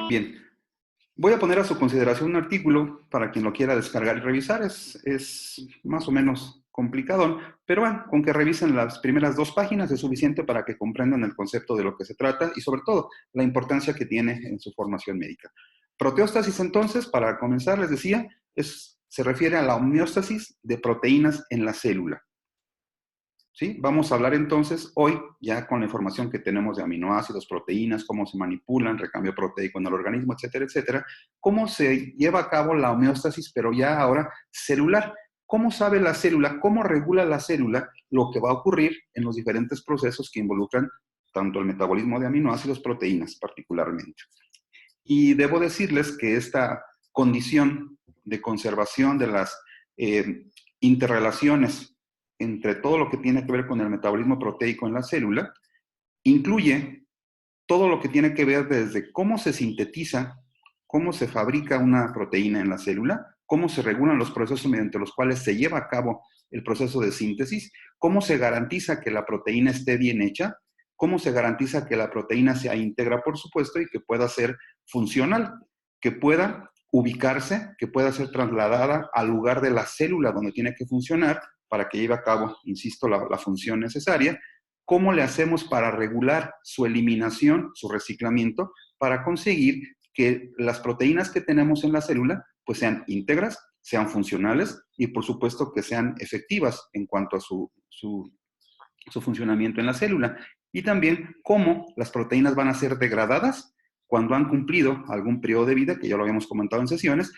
Bien, voy a poner a su consideración un artículo para quien lo quiera descargar y revisar. Es más o menos complicado, pero bueno, con que revisen las primeras 2 páginas es suficiente para que comprendan el concepto de lo que se trata y sobre todo la importancia que tiene en su formación médica. Proteóstasis, entonces, para comenzar, les decía, se refiere a la homeostasis de proteínas en la célula. ¿Sí? Vamos a hablar entonces hoy, ya con la información que tenemos de aminoácidos, proteínas, cómo se manipulan, recambio proteico en el organismo, etcétera, etcétera, cómo se lleva a cabo la homeostasis, pero ya ahora celular. ¿Cómo sabe la célula, cómo regula la célula lo que va a ocurrir en los diferentes procesos que involucran tanto el metabolismo de aminoácidos, proteínas particularmente? Y debo decirles que esta condición de conservación de las interrelaciones entre todo lo que tiene que ver con el metabolismo proteico en la célula, incluye todo lo que tiene que ver desde cómo se sintetiza, cómo se fabrica una proteína en la célula, cómo se regulan los procesos mediante los cuales se lleva a cabo el proceso de síntesis, cómo se garantiza que la proteína esté bien hecha, cómo se garantiza que la proteína sea íntegra, por supuesto, y que pueda ser funcional, que pueda ubicarse, que pueda ser trasladada al lugar de la célula donde tiene que funcionar para que lleve a cabo, insisto, la función necesaria. ¿Cómo le hacemos para regular su eliminación, su reciclamiento, para conseguir que las proteínas que tenemos en la célula pues sean íntegras, sean funcionales y por supuesto que sean efectivas en cuanto a su funcionamiento en la célula? Y también cómo las proteínas van a ser degradadas cuando han cumplido algún periodo de vida, que ya lo habíamos comentado en sesiones,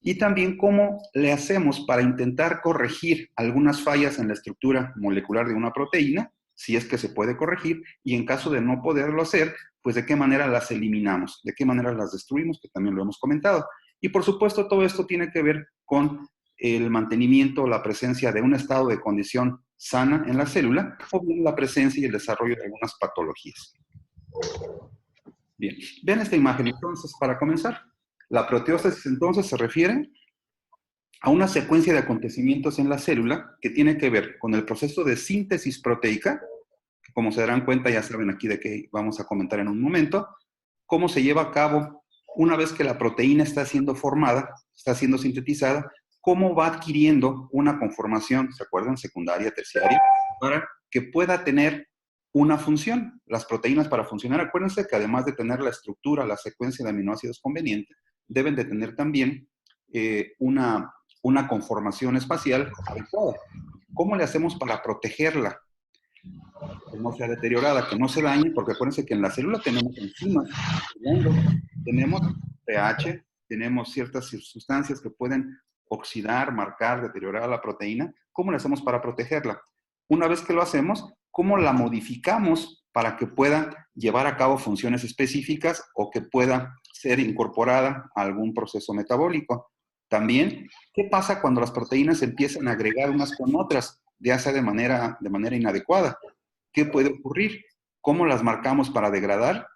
y también cómo le hacemos para intentar corregir algunas fallas en la estructura molecular de una proteína, si es que se puede corregir, y en caso de no poderlo hacer, pues de qué manera las eliminamos, de qué manera las destruimos, que también lo hemos comentado. Y por supuesto todo esto tiene que ver con el mantenimiento, la presencia de un estado de condición sana en la célula, o bien la presencia y el desarrollo de algunas patologías. Bien, vean esta imagen entonces para comenzar. La proteóstasis entonces se refiere a una secuencia de acontecimientos en la célula que tiene que ver con el proceso de síntesis proteica, que como se darán cuenta ya saben aquí de qué vamos a comentar en un momento, cómo se lleva a cabo una vez que la proteína está siendo formada, está siendo sintetizada, cómo va adquiriendo una conformación, ¿se acuerdan? Secundaria, terciaria, para que pueda tener una función. Las proteínas para funcionar, acuérdense que además de tener la estructura, la secuencia de aminoácidos conveniente, deben de tener también una conformación espacial adecuada. ¿Cómo le hacemos para protegerla? Que no sea deteriorada, que no se dañe, porque acuérdense que en la célula tenemos enzimas, tenemos pH, tenemos ciertas sustancias que pueden oxidar, marcar, deteriorar la proteína. ¿Cómo le hacemos para protegerla? Una vez que lo hacemos, ¿cómo la modificamos para que pueda llevar a cabo funciones específicas o que pueda ser incorporada a algún proceso metabólico? También, ¿qué pasa cuando las proteínas empiezan a agregar unas con otras, ya sea de manera inadecuada? ¿Qué puede ocurrir? ¿Cómo las marcamos para degradar?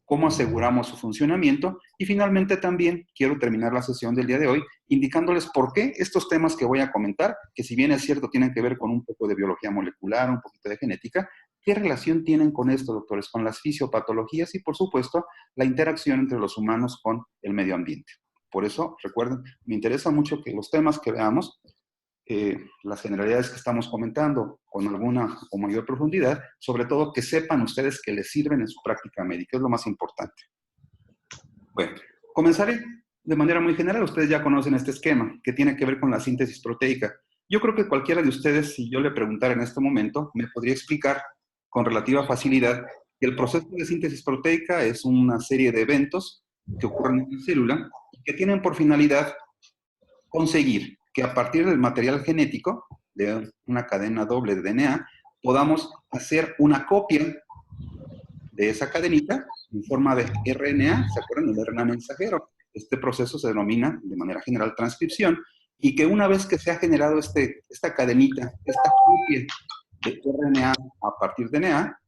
¿Cómo aseguramos su funcionamiento? Y finalmente también quiero terminar la sesión del día de hoy indicándoles por qué estos temas que voy a comentar, que si bien es cierto tienen que ver con un poco de biología molecular, un poquito de genética, ¿qué relación tienen con esto, doctores? Con las fisiopatologías y, por supuesto, la interacción entre los humanos con el medio ambiente. Por eso, recuerden, me interesa mucho que los temas que veamos, las generalidades que estamos comentando con alguna o mayor profundidad, sobre todo que sepan ustedes que les sirven en su práctica médica, es lo más importante. Bueno, comenzaré de manera muy general. Ustedes ya conocen este esquema que tiene que ver con la síntesis proteica. Yo creo que cualquiera de ustedes, si yo le preguntara en este momento, me podría explicar con relativa facilidad que el proceso de síntesis proteica es una serie de eventos que ocurren en la célula y que tienen por finalidad conseguir que a partir del material genético, de una cadena doble de DNA, podamos hacer una copia de esa cadenita en forma de RNA, ¿se acuerdan? El RNA mensajero. Este proceso se denomina de manera general transcripción y que una vez que se ha generado esta cadenita, esta copia de RNA a partir de DNA,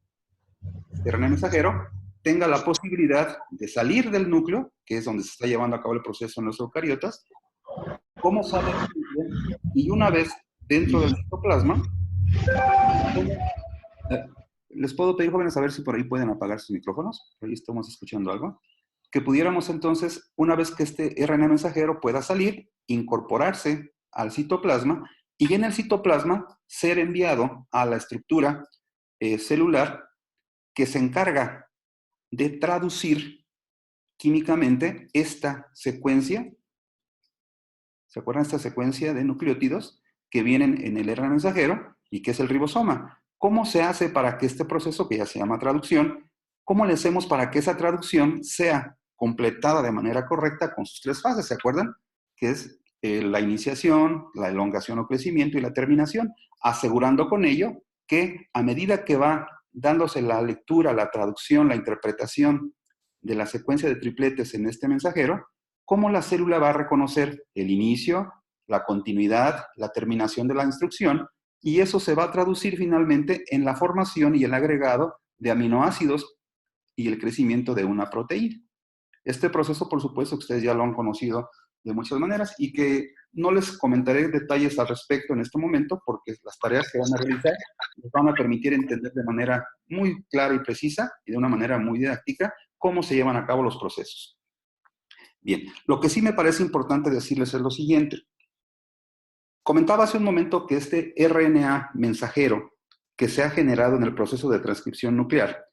este RNA mensajero, tenga la posibilidad de salir del núcleo, que es donde se está llevando a cabo el proceso en los eucariotas, cómo sale el núcleo, y una vez dentro del citoplasma, les puedo pedir, jóvenes, a ver si por ahí pueden apagar sus micrófonos. Por ahí estamos escuchando algo. que pudiéramos entonces, una vez que este RNA mensajero pueda salir, incorporarse al citoplasma y en el citoplasma ser enviado a la estructura celular que se encarga de traducir químicamente esta secuencia. ¿Se acuerdan esta secuencia de nucleótidos que vienen en el RNA mensajero y que es el ribosoma? ¿Cómo se hace para que este proceso, que ya se llama traducción, cómo le hacemos para que esa traducción sea completada de manera correcta con sus tres fases? ¿Se acuerdan? Que es la iniciación, la elongación o crecimiento y la terminación, asegurando con ello que a medida que va dándose la lectura, la traducción, la interpretación de la secuencia de tripletes en este mensajero, cómo la célula va a reconocer el inicio, la continuidad, la terminación de la instrucción, y eso se va a traducir finalmente en la formación y el agregado de aminoácidos y el crecimiento de una proteína. Este proceso, por supuesto, ustedes ya lo han conocido de muchas maneras y que no les comentaré detalles al respecto en este momento porque las tareas que van a realizar les van a permitir entender de manera muy clara y precisa y de una manera muy didáctica cómo se llevan a cabo los procesos. Bien, lo que sí me parece importante decirles es lo siguiente. Comentaba hace un momento que este RNA mensajero que se ha generado en el proceso de transcripción nuclear,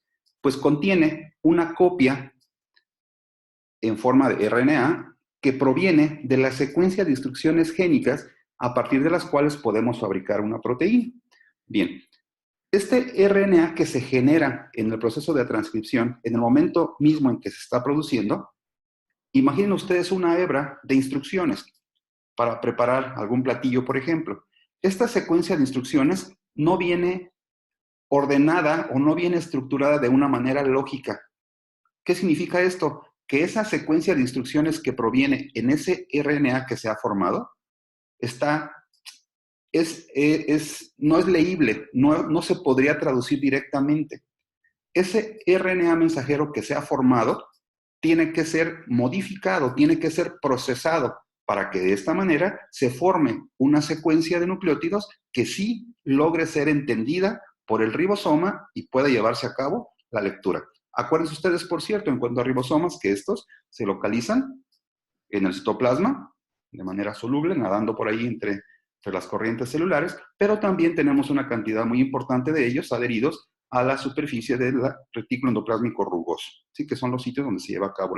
pues contiene una copia en forma de RNA que proviene de la secuencia de instrucciones génicas a partir de las cuales podemos fabricar una proteína. Bien, este RNA que se genera en el proceso de transcripción, en el momento mismo en que se está produciendo, imaginen ustedes una hebra de instrucciones para preparar algún platillo, por ejemplo. Esta secuencia de instrucciones no viene ordenada o no viene estructurada de una manera lógica. ¿Qué significa esto? Que esa secuencia de instrucciones que proviene en ese RNA que se ha formado no es leíble, no se podría traducir directamente. Ese RNA mensajero que se ha formado tiene que ser modificado, tiene que ser procesado para que de esta manera se forme una secuencia de nucleótidos que sí logre ser entendida por el ribosoma y pueda llevarse a cabo la lectura. Acuérdense ustedes, por cierto, en cuanto a ribosomas, que estos se localizan en el citoplasma de manera soluble, nadando por ahí entre las corrientes celulares, pero también tenemos una cantidad muy importante de ellos adheridos a la superficie del retículo endoplásmico rugoso, ¿sí? Que son los sitios donde se lleva a cabo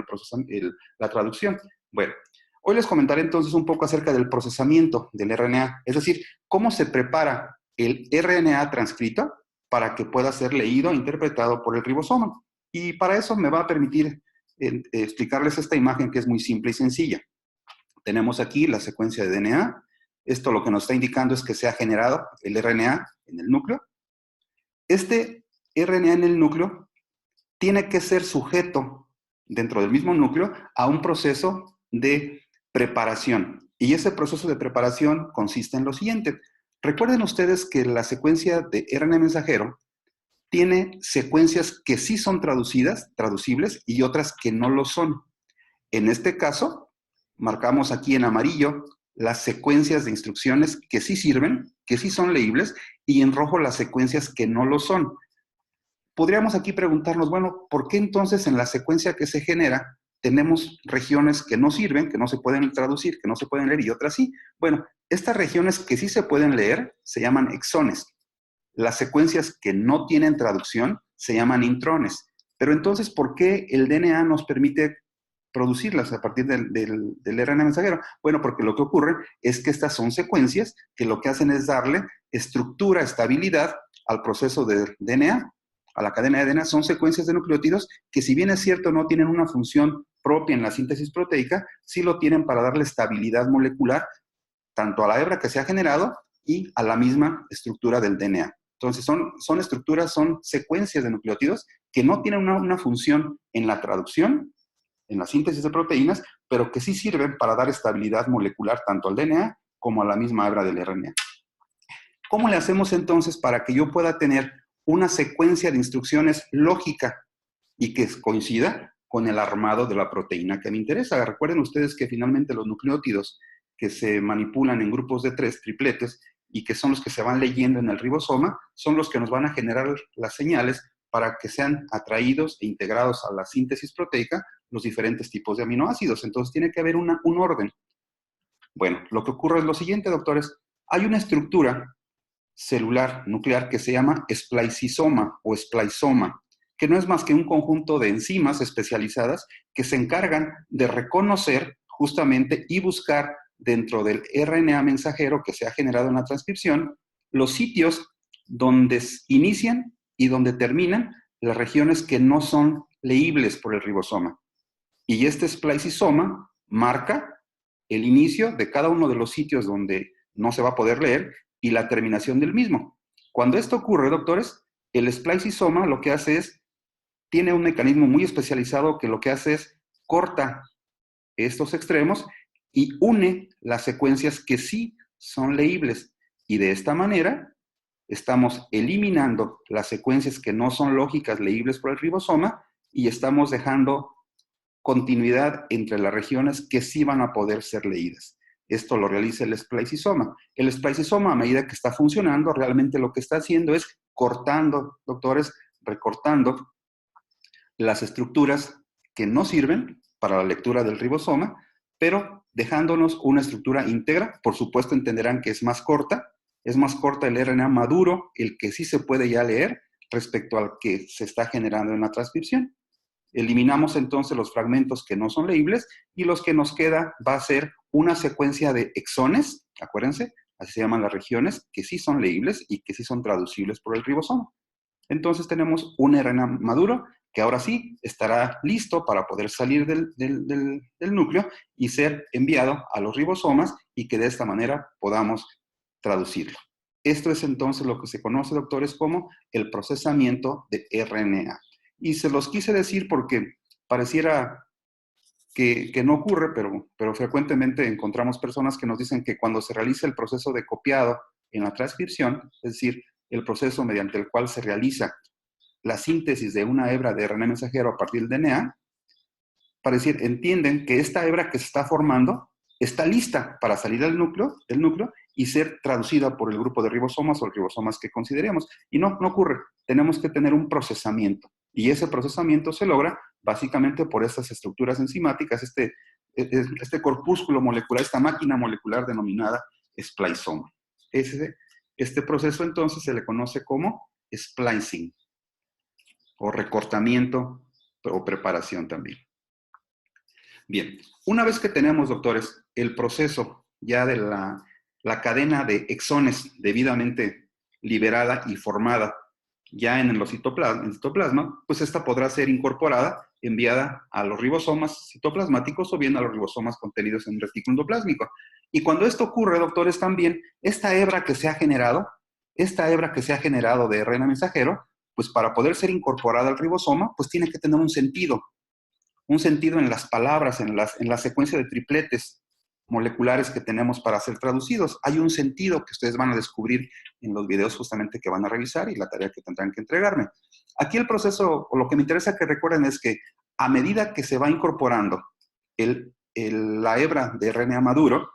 la traducción. Bueno, hoy les comentaré entonces un poco acerca del procesamiento del RNA, es decir, cómo se prepara el RNA transcrito para que pueda ser leído e interpretado por el ribosoma. Y para eso me va a permitir explicarles esta imagen que es muy simple y sencilla. Tenemos aquí la secuencia de DNA. Esto lo que nos está indicando es que se ha generado el RNA en el núcleo. Este RNA en el núcleo tiene que ser sujeto dentro del mismo núcleo a un proceso de preparación. Y ese proceso de preparación consiste en lo siguiente. Recuerden ustedes que la secuencia de RNA mensajero tiene secuencias que sí son traducibles, y otras que no lo son. En este caso, marcamos aquí en amarillo las secuencias de instrucciones que sí sirven, que sí son leíbles, y en rojo las secuencias que no lo son. Podríamos aquí preguntarnos, bueno, ¿por qué entonces en la secuencia que se genera tenemos regiones que no sirven, que no se pueden traducir, que no se pueden leer y otras sí? Bueno, estas regiones que sí se pueden leer se llaman exones. Las secuencias que no tienen traducción se llaman intrones. Pero entonces, ¿por qué el DNA nos permite producirlas a partir del RNA mensajero? Bueno, porque lo que ocurre es que estas son secuencias que lo que hacen es darle estructura, estabilidad al proceso de DNA, a la cadena de DNA. Son secuencias de nucleótidos que, si bien es cierto no tienen una función propia en la síntesis proteica, sí lo tienen para darle estabilidad molecular tanto a la hebra que se ha generado y a la misma estructura del DNA. Entonces, son estructuras, son secuencias de nucleótidos que no tienen una función en la traducción, en la síntesis de proteínas, pero que sí sirven para dar estabilidad molecular tanto al DNA como a la misma hebra del RNA. ¿Cómo le hacemos entonces para que yo pueda tener una secuencia de instrucciones lógica y que coincida con el armado de la proteína que me interesa? Recuerden ustedes que finalmente los nucleótidos que se manipulan en grupos de 3, tripletes, y que son los que se van leyendo en el ribosoma, son los que nos van a generar las señales para que sean atraídos e integrados a la síntesis proteica los diferentes tipos de aminoácidos. Entonces tiene que haber un orden. Bueno, lo que ocurre es lo siguiente, doctores. Hay una estructura celular nuclear que se llama spliceosoma o spliceoma, que no es más que un conjunto de enzimas especializadas que se encargan de reconocer justamente y buscar dentro del RNA mensajero que se ha generado en la transcripción los sitios donde inician y donde terminan las regiones que no son leíbles por el ribosoma. Y este spliceosoma marca el inicio de cada uno de los sitios donde no se va a poder leer y la terminación del mismo. Cuando esto ocurre, doctores, el spliceosoma lo que hace es, tiene un mecanismo muy especializado que lo que hace es corta estos extremos y une las secuencias que sí son leíbles. Y de esta manera estamos eliminando las secuencias que no son lógicas leíbles por el ribosoma y estamos dejando continuidad entre las regiones que sí van a poder ser leídas. Esto lo realiza el spliceosoma. El spliceosoma, a medida que está funcionando, realmente lo que está haciendo es cortando, doctores, recortando las estructuras que no sirven para la lectura del ribosoma, pero dejándonos una estructura íntegra. Por supuesto, entenderán que es más corta el RNA maduro, el que sí se puede ya leer respecto al que se está generando en la transcripción. Eliminamos entonces los fragmentos que no son leíbles y los que nos queda va a ser una secuencia de exones, acuérdense, así se llaman las regiones, que sí son leíbles y que sí son traducibles por el ribosoma. Entonces tenemos un RNA maduro que ahora sí estará listo para poder salir del núcleo y ser enviado a los ribosomas y que de esta manera podamos traducirlo. Esto es entonces lo que se conoce, doctores, como el procesamiento de RNA. Y se los quise decir porque pareciera que no ocurre, pero frecuentemente encontramos personas que nos dicen que cuando se realiza el proceso de copiado en la transcripción, es decir, el proceso mediante el cual se realiza la síntesis de una hebra de RNA mensajero a partir del DNA, entienden que esta hebra que se está formando está lista para salir del núcleo y ser traducida por el grupo de ribosomas o ribosomas que consideremos. Y no ocurre. Tenemos que tener un procesamiento. Y ese procesamiento se logra básicamente por estas estructuras enzimáticas, este corpúsculo molecular, esta máquina molecular denominada spliceoma. Este proceso entonces se le conoce como splicing o recortamiento o preparación también. Bien, una vez que tenemos, doctores, el proceso ya de la cadena de exones debidamente liberada y formada ya en el citoplasma, pues esta podrá ser incorporada, enviada a los ribosomas citoplasmáticos o bien a los ribosomas contenidos en el retículo endoplásmico. Y cuando esto ocurre, doctores, también, esta hebra que se ha generado de RNA mensajero, pues para poder ser incorporada al ribosoma, pues tiene que tener un sentido en las palabras, en la secuencia de tripletes moleculares que tenemos para ser traducidos. Hay un sentido que ustedes van a descubrir en los videos justamente que van a revisar y la tarea que tendrán que entregarme. Aquí el proceso, o lo que me interesa que recuerden es que a medida que se va incorporando la hebra de RNA maduro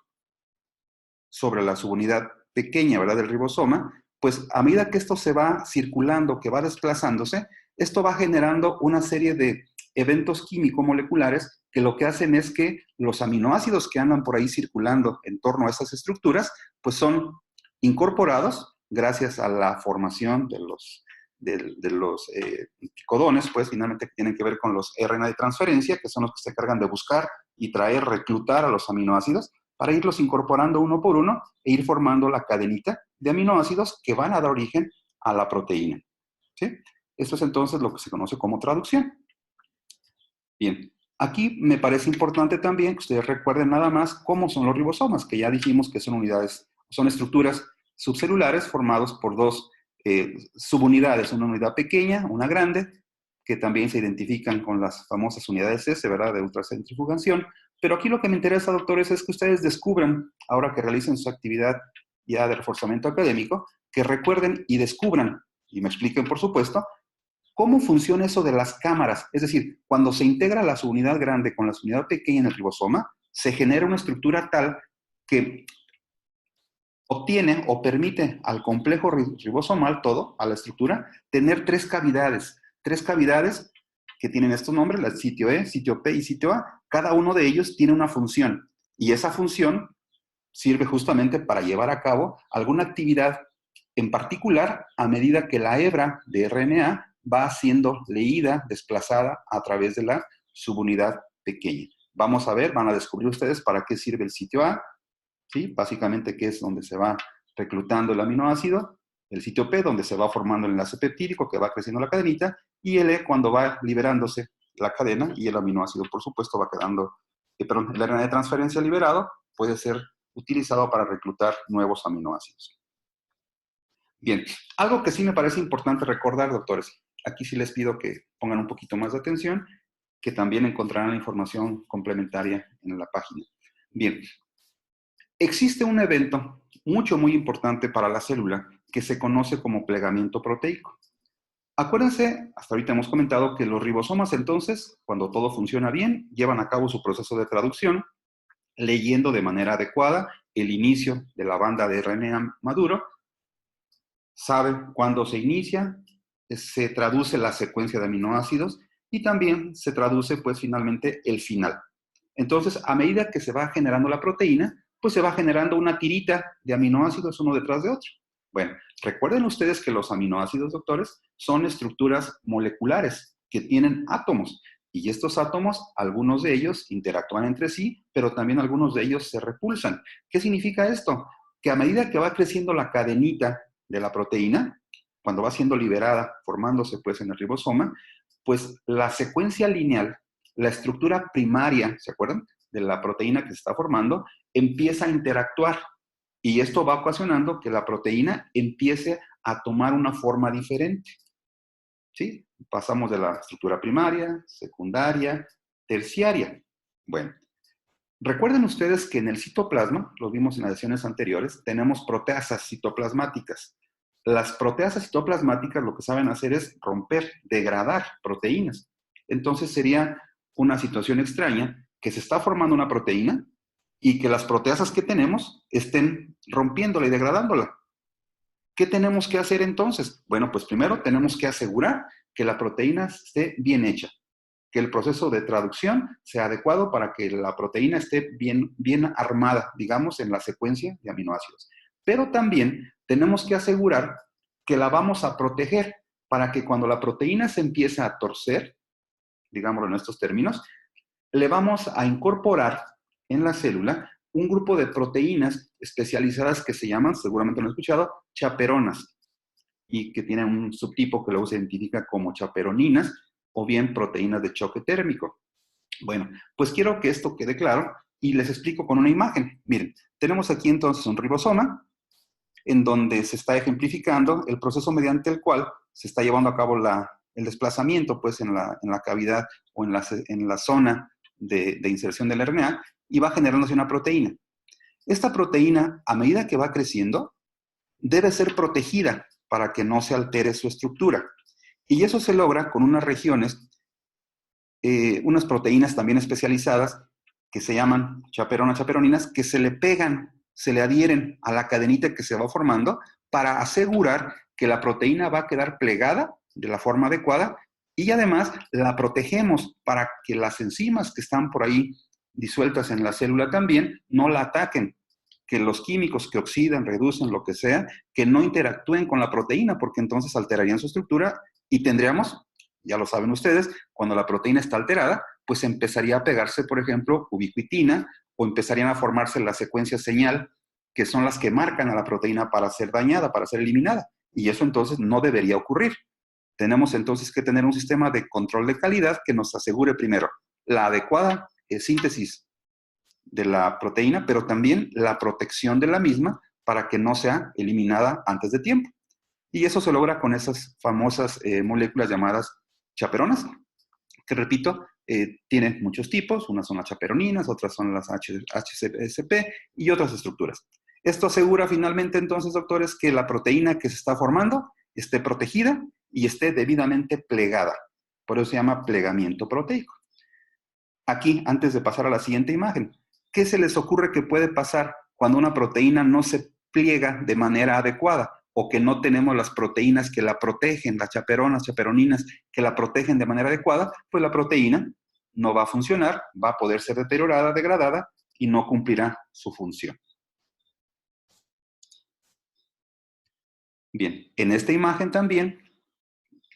sobre la subunidad pequeña, ¿verdad?, del ribosoma, pues a medida que esto se va circulando, que va desplazándose, esto va generando una serie de eventos químico-moleculares que lo que hacen es que los aminoácidos que andan por ahí circulando en torno a estas estructuras, pues son incorporados gracias a la formación de los codones, pues finalmente que tienen que ver con los RNA de transferencia, que son los que se encargan de buscar y traer, reclutar a los aminoácidos, para irlos incorporando uno por uno e ir formando la cadenita de aminoácidos que van a dar origen a la proteína. ¿Sí? Esto es entonces lo que se conoce como traducción. Bien, aquí me parece importante también que ustedes recuerden nada más cómo son los ribosomas, que ya dijimos que son estructuras subcelulares formados por dos subunidades, una unidad pequeña, una grande, que también se identifican con las famosas unidades S, ¿verdad?, de ultracentrifugación. Pero aquí lo que me interesa, doctores, es que ustedes descubran, ahora que realicen su actividad ya de reforzamiento académico, que recuerden y descubran, y me expliquen, por supuesto, cómo funciona eso de las cámaras. Es decir, cuando se integra la subunidad grande con la subunidad pequeña en el ribosoma, se genera una estructura tal que obtiene o permite al complejo ribosomal todo, a la estructura, tener tres cavidades. tres cavidades que tienen estos nombres, el sitio E, sitio P y sitio A. Cada uno de ellos tiene una función y esa función sirve justamente para llevar a cabo alguna actividad en particular a medida que la hebra de RNA va siendo leída, desplazada a través de la subunidad pequeña. Vamos a ver, van a descubrir ustedes para qué sirve el sitio A, ¿sí? Básicamente que es donde se va reclutando el aminoácido, el sitio P, donde se va formando el enlace peptídico que va creciendo la cadenita, y el E cuando va liberándose la cadena y el aminoácido, por supuesto, va quedando, perdón, el RNA de transferencia liberado puede ser utilizado para reclutar nuevos aminoácidos. Bien, algo que sí me parece importante recordar, doctores, aquí sí les pido que pongan un poquito más de atención, que también encontrarán la información complementaria en la página. Bien, existe un evento muy importante para la célula que se conoce como plegamiento proteico. Acuérdense, hasta ahorita hemos comentado que los ribosomas entonces, cuando todo funciona bien, llevan a cabo su proceso de traducción, leyendo de manera adecuada el inicio de la banda de RNA maduro, sabe cuándo se inicia, se traduce la secuencia de aminoácidos y también se traduce pues finalmente el final. Entonces, a medida que se va generando la proteína, pues se va generando una tirita de aminoácidos uno detrás de otro. Bueno, recuerden ustedes que los aminoácidos, doctores, son estructuras moleculares que tienen átomos. Y estos átomos, algunos de ellos interactúan entre sí, pero también algunos de ellos se repulsan. ¿Qué significa esto? Que a medida que va creciendo la cadenita de la proteína, cuando va siendo liberada, formándose pues en el ribosoma, pues la secuencia lineal, la estructura primaria, ¿se acuerdan? De la proteína que se está formando, empieza a interactuar. Y esto va ocasionando que la proteína empiece a tomar una forma diferente. ¿Sí? Pasamos de la estructura primaria, secundaria, terciaria. Bueno, recuerden ustedes que en el citoplasma, lo vimos en las sesiones anteriores, tenemos proteasas citoplasmáticas. Las proteasas citoplasmáticas lo que saben hacer es romper, degradar proteínas. Entonces sería una situación extraña que se está formando una proteína y que las proteasas que tenemos estén rompiéndola y degradándola. ¿Qué tenemos que hacer entonces? Bueno, pues primero tenemos que asegurar que la proteína esté bien hecha, que el proceso de traducción sea adecuado para que la proteína esté bien armada, digamos, en la secuencia de aminoácidos. Pero también tenemos que asegurar que la vamos a proteger para que cuando la proteína se empiece a torcer, digámoslo en estos términos, le vamos a incorporar en la célula un grupo de proteínas especializadas que se llaman, seguramente lo han escuchado, chaperonas, y que tienen un subtipo que luego se identifica como chaperoninas o bien proteínas de choque térmico. Bueno, pues quiero que esto quede claro y les explico con una imagen. Miren, tenemos aquí entonces un ribosoma en donde se está ejemplificando el proceso mediante el cual se está llevando a cabo el desplazamiento pues en la cavidad o en la zona de inserción del RNA y va generándose una proteína. Esta proteína, a medida que va creciendo, debe ser protegida para que no se altere su estructura. Y eso se logra con unas regiones, unas proteínas también especializadas que se llaman chaperoninas, que se le pegan, se le adhieren a la cadenita que se va formando para asegurar que la proteína va a quedar plegada de la forma adecuada y además la protegemos para que las enzimas que están por ahí disueltas en la célula también no la ataquen, que los químicos que oxidan, reducen, lo que sea, que no interactúen con la proteína porque entonces alterarían su estructura y tendríamos, ya lo saben ustedes, cuando la proteína está alterada, pues empezaría a pegarse, por ejemplo, ubiquitina o empezarían a formarse las secuencias señal que son las que marcan a la proteína para ser dañada, para ser eliminada. Y eso entonces no debería ocurrir. Tenemos entonces que tener un sistema de control de calidad que nos asegure primero la adecuada síntesis de la proteína, pero también la protección de la misma para que no sea eliminada antes de tiempo. Y eso se logra con esas famosas moléculas llamadas chaperonas, que repito, tienen muchos tipos, unas son las chaperoninas, otras son las HCSP y otras estructuras. Esto asegura finalmente entonces, doctores, que la proteína que se está formando esté protegida y esté debidamente plegada. Por eso se llama plegamiento proteico. Aquí, antes de pasar a la siguiente imagen, ¿qué se les ocurre que puede pasar cuando una proteína no se pliega de manera adecuada? o que no tenemos las proteínas que la protegen, las chaperonas, chaperoninas, que la protegen de manera adecuada, pues la proteína no va a funcionar, va a poder ser deteriorada, degradada y no cumplirá su función. Bien, en esta imagen también,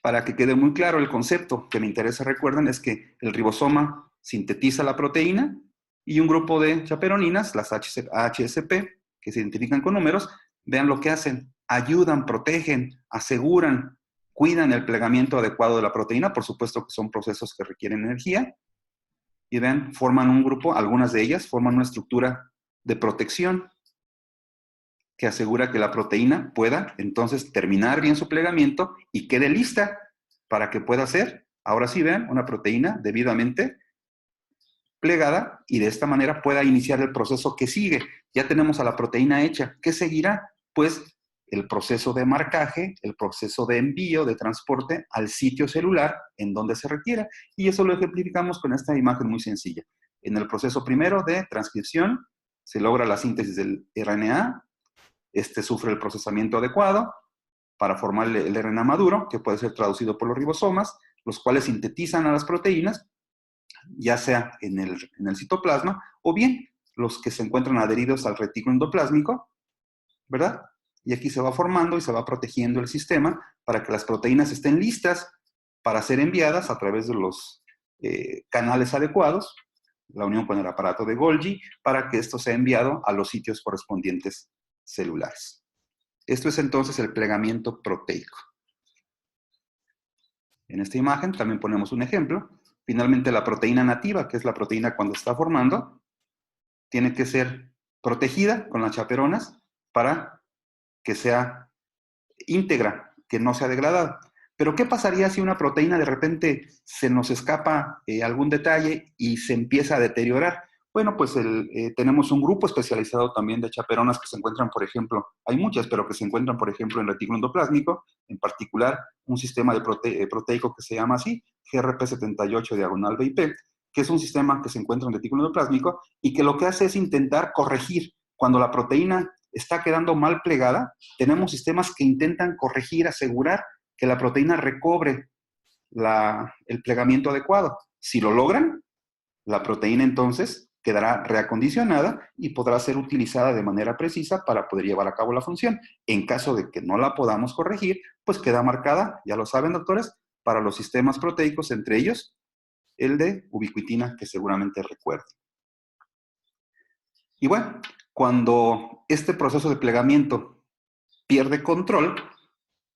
para que quede muy claro el concepto que me interesa, recuerden, es que el ribosoma sintetiza la proteína y un grupo de chaperoninas, las HSP, que se identifican con números, vean lo que hacen, ayudan, protegen, aseguran, cuidan el plegamiento adecuado de la proteína, por supuesto que son procesos que requieren energía, y vean, forman un grupo, algunas de ellas forman una estructura de protección que asegura que la proteína pueda entonces terminar bien su plegamiento y quede lista para que pueda ser, ahora sí vean, una proteína debidamente plegada y de esta manera pueda iniciar el proceso que sigue. Ya tenemos a la proteína hecha. ¿Qué seguirá? Pues el proceso de marcaje, el proceso de envío, de transporte al sitio celular en donde se requiera. Y eso lo ejemplificamos con esta imagen muy sencilla. En el proceso primero de transcripción se logra la síntesis del RNA. Este sufre el procesamiento adecuado para formar el RNA maduro, que puede ser traducido por los ribosomas, los cuales sintetizan a las proteínas, ya sea en el citoplasma, o bien los que se encuentran adheridos al retículo endoplásmico, ¿verdad? Y aquí se va formando y se va protegiendo el sistema para que las proteínas estén listas para ser enviadas a través de los canales adecuados, la unión con el aparato de Golgi, para que esto sea enviado a los sitios correspondientes celulares. Esto es entonces el plegamiento proteico. En esta imagen también ponemos un ejemplo. Finalmente, la proteína nativa, que es la proteína cuando está formando, tiene que ser protegida con las chaperonas para que sea íntegra, que no sea degradada. Pero ¿qué pasaría si una proteína de repente se nos escapa algún detalle y se empieza a deteriorar? Bueno, pues tenemos un grupo especializado también de chaperonas que se encuentran, por ejemplo, hay muchas, pero que se encuentran, por ejemplo, en retículo endoplásmico, en particular un sistema de proteico que se llama así, GRP78-VIP, que es un sistema que se encuentra en retículo endoplásmico y que lo que hace es intentar corregir cuando la proteína está quedando mal plegada. Tenemos sistemas que intentan corregir, asegurar que la proteína recobre el plegamiento adecuado. Si lo logran, la proteína entonces quedará reacondicionada y podrá ser utilizada de manera precisa para poder llevar a cabo la función. En caso de que no la podamos corregir, pues queda marcada, ya lo saben, doctores, para los sistemas proteicos, entre ellos el de ubiquitina, que seguramente recuerden. Y bueno, cuando este proceso de plegamiento pierde control,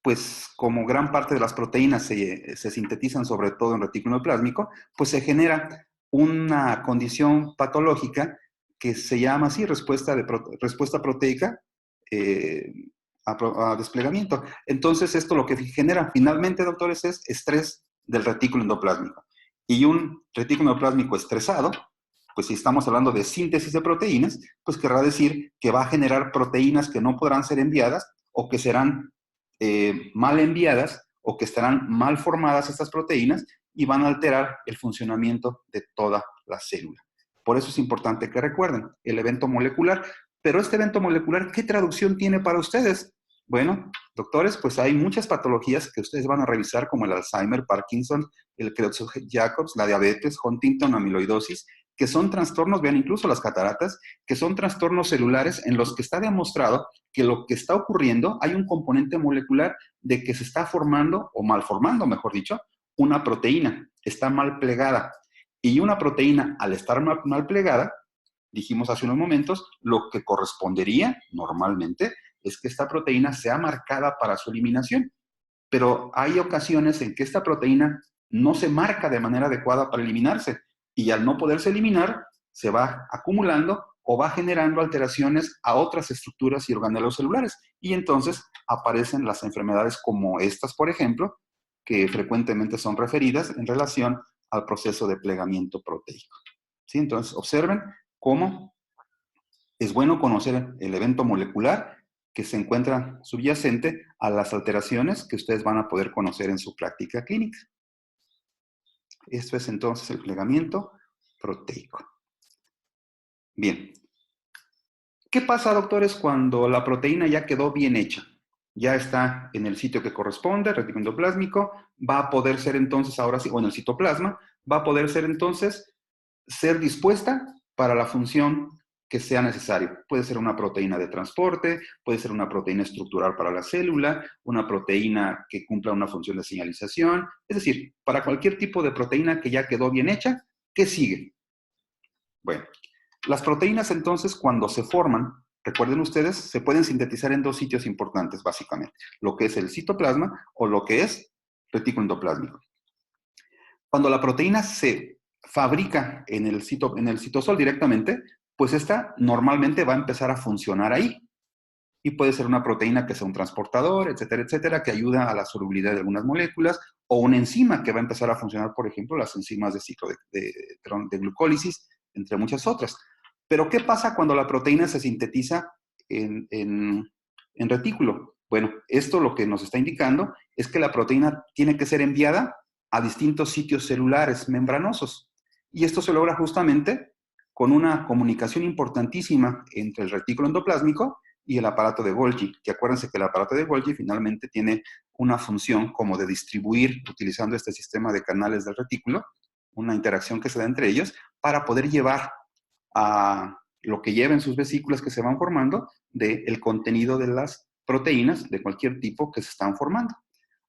pues como gran parte de las proteínas se sintetizan sobre todo en retículo plásmico, pues se genera una condición patológica que se llama así respuesta proteica eh, a desplegamiento. Entonces esto lo que genera finalmente, doctores, es estrés del retículo endoplásmico. Y un retículo endoplásmico estresado, pues si estamos hablando de síntesis de proteínas, pues querrá decir que va a generar proteínas que no podrán ser enviadas o que serán mal enviadas o que estarán mal formadas estas proteínas y van a alterar el funcionamiento de toda la célula. Por eso es importante que recuerden el evento molecular. Pero este evento molecular, ¿qué traducción tiene para ustedes? Bueno, doctores, pues hay muchas patologías que ustedes van a revisar como el Alzheimer, Parkinson, el Creutzfeldt-Jacobs, la diabetes, Huntington, amiloidosis, que son trastornos, vean incluso las cataratas, que son trastornos celulares en los que está demostrado que lo que está ocurriendo, hay un componente molecular de que se está formando, o malformando, mejor dicho, una proteína, está mal plegada. Y una proteína, al estar mal plegada, dijimos hace unos momentos, lo que correspondería normalmente es que esta proteína sea marcada para su eliminación. Pero hay ocasiones en que esta proteína no se marca de manera adecuada para eliminarse y al no poderse eliminar, se va acumulando o va generando alteraciones a otras estructuras y organelos celulares. Y entonces aparecen las enfermedades como estas, por ejemplo, que frecuentemente son referidas en relación al proceso de plegamiento proteico. ¿Sí? Entonces, observen cómo es bueno conocer el evento molecular que se encuentra subyacente a las alteraciones que ustedes van a poder conocer en su práctica clínica. Esto es entonces el plegamiento proteico. Bien. ¿Qué pasa, doctores, cuando la proteína ya quedó bien hecha? ya está en el sitio que corresponde, retículo endoplásmico, va a poder ser entonces, ahora sí, o en el citoplasma, va a poder ser entonces, ser dispuesta para la función que sea necesario. Puede ser una proteína de transporte, puede ser una proteína estructural para la célula, una proteína que cumpla una función de señalización, es decir, para cualquier tipo de proteína que ya quedó bien hecha, ¿qué sigue? Bueno, las proteínas entonces cuando se forman, recuerden ustedes, se pueden sintetizar en dos sitios importantes básicamente, lo que es el citoplasma o lo que es retículo endoplásmico. Cuando la proteína se fabrica en el citosol directamente, pues esta normalmente va a empezar a funcionar ahí. Y puede ser una proteína que sea un transportador, etcétera, etcétera, que ayuda a la solubilidad de algunas moléculas, o una enzima que va a empezar a funcionar, por ejemplo, las enzimas de ciclo de glucólisis, entre muchas otras. Pero, ¿qué pasa cuando la proteína se sintetiza en retículo? Bueno, esto lo que nos está indicando es que la proteína tiene que ser enviada a distintos sitios celulares membranosos. Y esto se logra justamente con una comunicación importantísima entre el retículo endoplásmico y el aparato de Golgi, que acuérdense que el aparato de Golgi finalmente tiene una función como de distribuir, utilizando este sistema de canales del retículo, una interacción que se da entre ellos, para poder llevar a lo que lleven sus vesículas que se van formando del contenido de las proteínas de cualquier tipo que se están formando.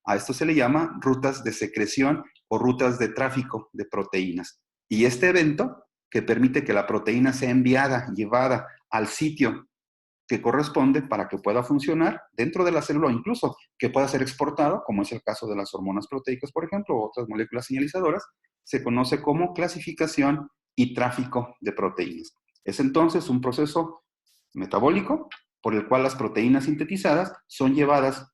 A esto se le llama rutas de secreción o rutas de tráfico de proteínas. Y este evento, que permite que la proteína sea enviada, llevada al sitio que corresponde para que pueda funcionar dentro de la célula o incluso que pueda ser exportado, como es el caso de las hormonas proteicas, por ejemplo, o otras moléculas señalizadoras, se conoce como clasificación y tráfico de proteínas. Es entonces un proceso metabólico por el cual las proteínas sintetizadas son llevadas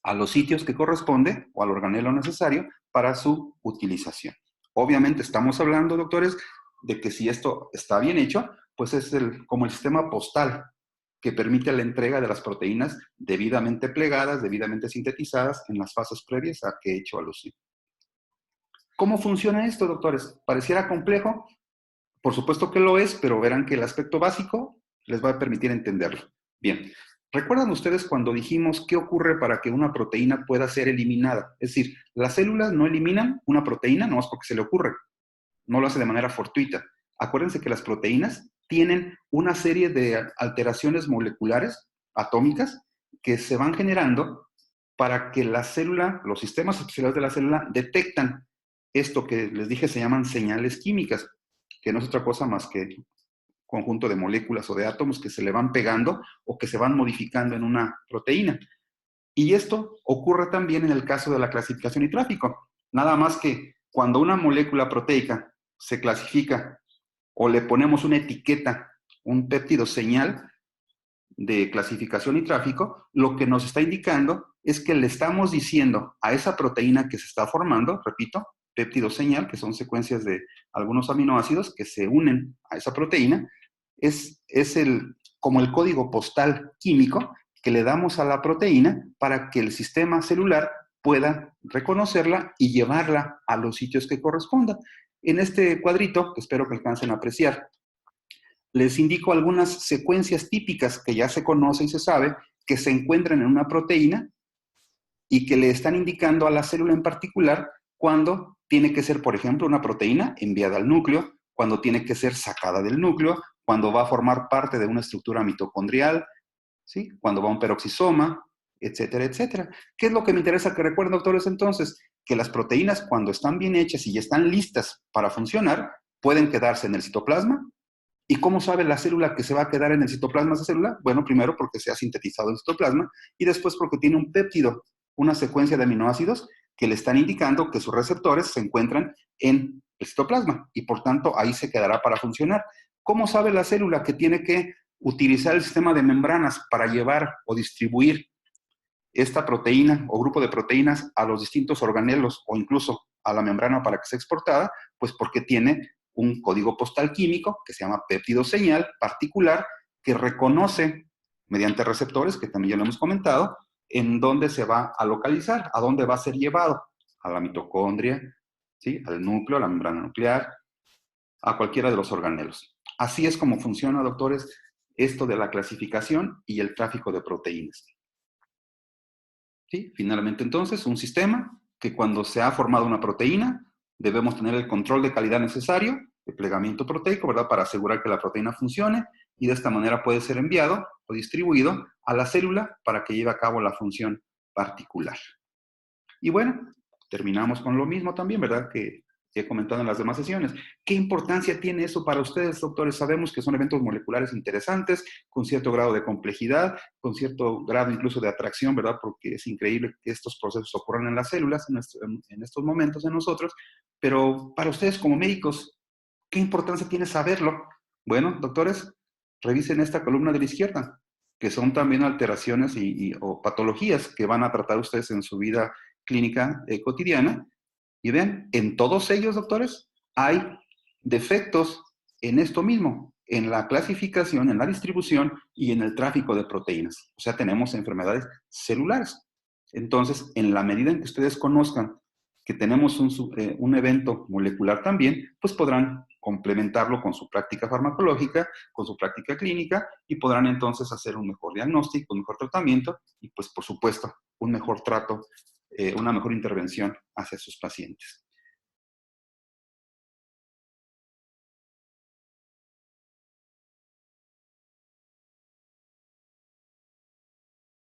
a los sitios que corresponde o al organelo necesario para su utilización. Obviamente estamos hablando, doctores, de que si esto está bien hecho, pues es como el sistema postal que permite la entrega de las proteínas debidamente plegadas, debidamente sintetizadas en las fases previas a que he hecho alusión. ¿Cómo funciona esto, doctores? Pareciera complejo, por supuesto que lo es, pero verán que el aspecto básico les va a permitir entenderlo. Bien, ¿recuerdan ustedes cuando dijimos qué ocurre para que una proteína pueda ser eliminada? Es decir, las células no eliminan una proteína, no es porque se le ocurre, no lo hace de manera fortuita. Acuérdense que las proteínas tienen una serie de alteraciones moleculares, atómicas, que se van generando para que la célula, los sistemas especiales de la célula detectan esto que les dije se llaman señales químicas, que no es otra cosa más que conjunto de moléculas o de átomos que se le van pegando o que se van modificando en una proteína. Y esto ocurre también en el caso de la clasificación y tráfico. Nada más que cuando una molécula proteica se clasifica o le ponemos una etiqueta, un péptido señal de clasificación y tráfico, lo que nos está indicando es que le estamos diciendo a esa proteína que se está formando, repito, péptido señal, que son secuencias de algunos aminoácidos que se unen a esa proteína, es como el código postal químico que le damos a la proteína para que el sistema celular pueda reconocerla y llevarla a los sitios que correspondan. En este cuadrito, que espero que alcancen a apreciar, les indico algunas secuencias típicas que ya se conoce y se sabe que se encuentran en una proteína y que le están indicando a la célula en particular cuando tiene que ser, por ejemplo, una proteína enviada al núcleo, cuando tiene que ser sacada del núcleo, cuando va a formar parte de una estructura mitocondrial, ¿sí? Cuando va a un peroxisoma, etcétera, etcétera. ¿Qué es lo que me interesa que recuerden, doctores, entonces? Que las proteínas, cuando están bien hechas y ya están listas para funcionar, pueden quedarse en el citoplasma. ¿Y cómo sabe la célula que se va a quedar en el citoplasma de esa célula? Bueno, primero porque se ha sintetizado el citoplasma y después porque tiene un péptido, una secuencia de aminoácidos que le están indicando que sus receptores se encuentran en el citoplasma y por tanto ahí se quedará para funcionar. ¿Cómo sabe la célula que tiene que utilizar el sistema de membranas para llevar o distribuir esta proteína o grupo de proteínas a los distintos organelos o incluso a la membrana para que sea exportada? Pues porque tiene un código postal químico que se llama péptido señal particular que reconoce mediante receptores, que también ya lo hemos comentado, en dónde se va a localizar, a dónde va a ser llevado, a la mitocondria, ¿sí? Al núcleo, a la membrana nuclear, a cualquiera de los organelos. Así es como funciona, doctores, esto de la clasificación y el tráfico de proteínas. ¿Sí? Finalmente, entonces, un sistema que cuando se ha formado una proteína, debemos tener el control de calidad necesario, de plegamiento proteico, ¿verdad? Para asegurar que la proteína funcione y de esta manera puede ser enviado o distribuido a la célula para que lleve a cabo la función particular. Y bueno, terminamos con lo mismo también, ¿verdad? Que he comentado en las demás sesiones. ¿Qué importancia tiene eso para ustedes, doctores? Sabemos que son eventos moleculares interesantes, con cierto grado de complejidad, con cierto grado incluso de atracción, ¿verdad? Porque es increíble que estos procesos ocurran en las células en estos momentos en nosotros, pero para ustedes como médicos, ¿qué importancia tiene saberlo? Bueno, doctores, revisen esta columna de la izquierda, que son también alteraciones o patologías que van a tratar ustedes en su vida clínica cotidiana. Y vean, en todos ellos, doctores, hay defectos en esto mismo, en la clasificación, en la distribución y en el tráfico de proteínas. O sea, tenemos enfermedades celulares. Entonces, en la medida en que ustedes conozcan que tenemos un evento molecular también, pues podrán complementarlo con su práctica farmacológica, con su práctica clínica y podrán entonces hacer un mejor diagnóstico, un mejor tratamiento y pues por supuesto un mejor trato, una mejor intervención hacia sus pacientes.